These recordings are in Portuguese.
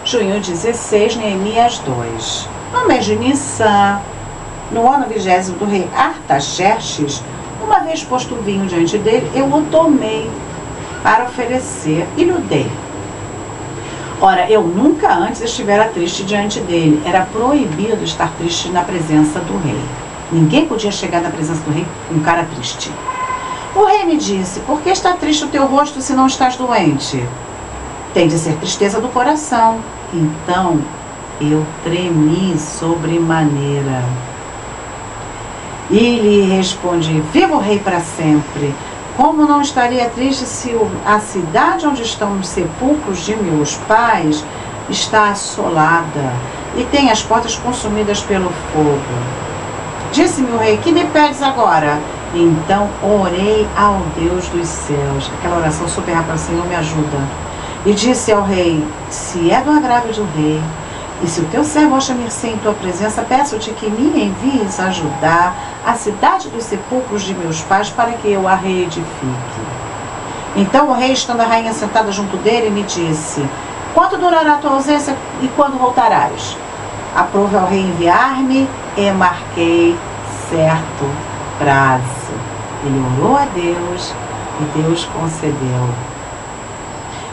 junho 16, Neemias 2. No mês de Nissan, no ano 20º do rei Artaxerxes, uma vez posto o vinho diante dele, eu o tomei para oferecer e lhe dei. Ora, eu nunca antes estivera triste diante dele. Era proibido estar triste na presença do rei. Ninguém podia chegar na presença do rei com cara triste. O rei me disse: por que está triste o teu rosto se não estás doente? Tem de ser tristeza do coração. Então eu tremi sobremaneira. E lhe respondi: viva o rei para sempre! Como não estaria triste se a cidade onde estão os sepulcros de meus pais está assolada e tem as portas consumidas pelo fogo? Disse-me o rei: que me pedes agora? Então orei ao Deus dos céus. Aquela oração super rápida: Senhor, me ajuda. E disse ao rei: se é do agrado do rei, e se o teu servo acha mercê em tua presença, peço-te que me envies ajudar a cidade dos sepulcros de meus pais para que eu a reedifique. Então o rei, estando a rainha sentada junto dele, me disse: quanto durará a tua ausência e quando voltarás? Aprove ao rei enviar-me e marquei certo prazo. Ele orou a Deus e Deus concedeu.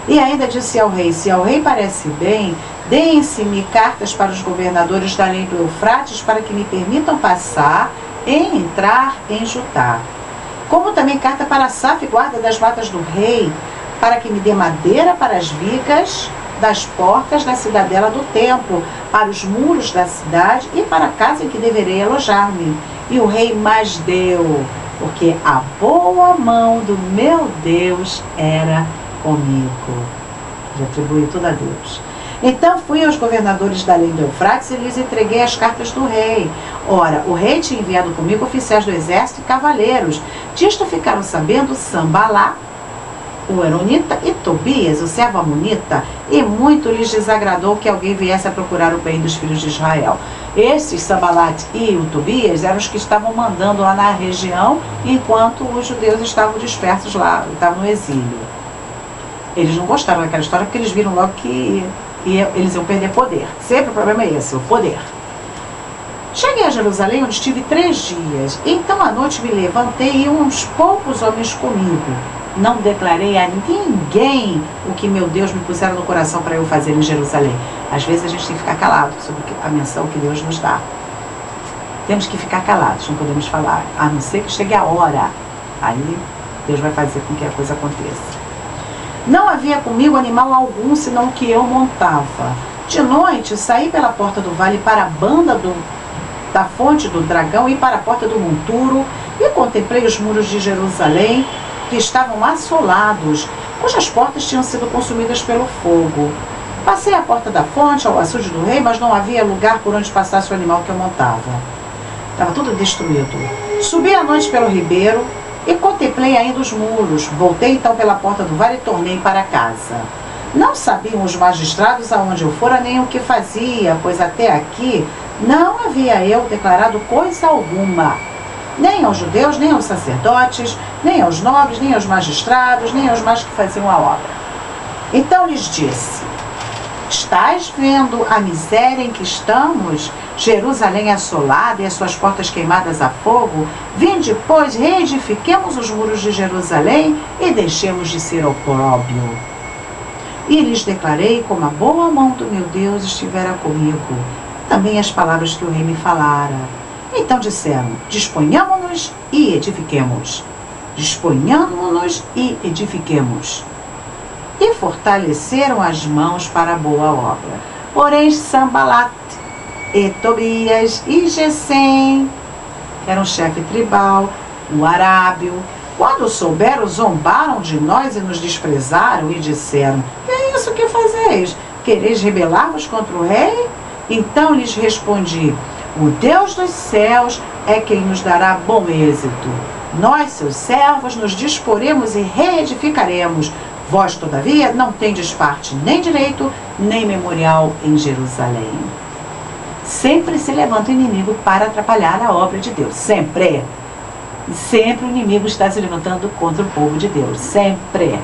E ainda disse ao rei: se ao rei parece bem, deem-se-me cartas para os governadores da além do Eufrates para que me permitam passar e entrar em Judá. Como também carta para Asaf, guarda das matas do rei, para que me dê madeira para as vigas das portas da cidadela do templo, para os muros da cidade e para a casa em que deverei alojar-me. E o rei mais deu, porque a boa mão do meu Deus era comigo. Ele atribuiu tudo a Deus. Então fui aos governadores da além do Eufrates e lhes entreguei as cartas do rei. Ora, o rei tinha enviado comigo oficiais do exército e cavaleiros. Disto ficaram sabendo Sambalá, o Eronita, e Tobias, o servo amonita, e muito lhes desagradou que alguém viesse a procurar o bem dos filhos de Israel. Esses, Sambalat e o Tobias, eram os que estavam mandando lá na região, enquanto os judeus estavam dispersos lá, estavam no exílio. Eles não gostaram daquela história porque eles viram logo que eles iam perder poder. Sempre o problema é esse, o poder. Cheguei a Jerusalém, onde estive 3 dias. Então à noite me levantei e uns poucos homens comigo. Não declarei a ninguém o que meu Deus me pusera no coração para eu fazer em Jerusalém. Às vezes a gente tem que ficar calado sobre a menção que Deus nos dá. Temos que ficar calados, não podemos falar, a não ser que chegue a hora. Aí Deus vai fazer com que a coisa aconteça. Não havia comigo animal algum, senão o que eu montava. De noite, saí pela porta do vale para a banda da fonte do dragão e para a porta do monturo, e contemplei os muros de Jerusalém, que estavam assolados, cujas portas tinham sido consumidas pelo fogo. Passei a porta da fonte, ao açude do rei, mas não havia lugar por onde passasse o animal que eu montava. Estava tudo destruído. Subi à noite pelo ribeiro, e contemplei ainda os muros. Voltei então pela porta do vale e tornei para casa. Não sabiam os magistrados aonde eu fora nem o que fazia, pois até aqui não havia eu declarado coisa alguma, nem aos judeus, nem aos sacerdotes, nem aos nobres, nem aos magistrados, nem aos mais que faziam a obra. Então lhes disse: estás vendo a miséria em que estamos? Jerusalém assolada e as suas portas queimadas a fogo? Vinde, pois, reedifiquemos os muros de Jerusalém e deixemos de ser opróbio. E lhes declarei como a boa mão do meu Deus estivera comigo, também as palavras que o rei me falara. Então disseram: disponhamo-nos e edifiquemos. Disponhamo-nos e edifiquemos. E fortaleceram as mãos para a boa obra. Porém, Sambalat e Tobias e Gesem, que era um chefe tribal, o arábio, quando souberam, zombaram de nós e nos desprezaram e disseram: que é isso que fazeis? Quereis rebelar-vos contra o rei? Então lhes respondi: o Deus dos céus é quem nos dará bom êxito. Nós, seus servos, nos disporemos e reedificaremos. Vós, todavia, não tendes parte nem direito, nem memorial em Jerusalém. Sempre se levanta o inimigo para atrapalhar a obra de Deus. Sempre. Sempre o inimigo está se levantando contra o povo de Deus. Sempre.